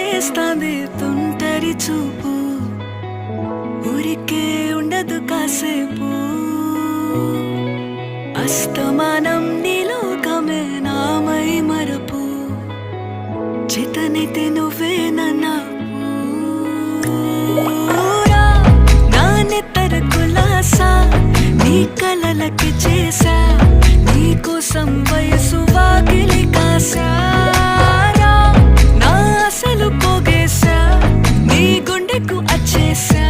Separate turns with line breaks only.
చేస్తాంది తుంటరి చూపు, ఊరికే ఉండదు కాసేపు. అస్తమానం నీలోకమే నామై మరపు, చేతనైతే నువ్వే నన్నూరా. నా నెత్తర కులాసా నీ కలలకి చేసా, నీ కోసం వయసు వాకిలి కాసారా. నా అసలు పోగేశా, నీ గుండెకు అచ్చేసా.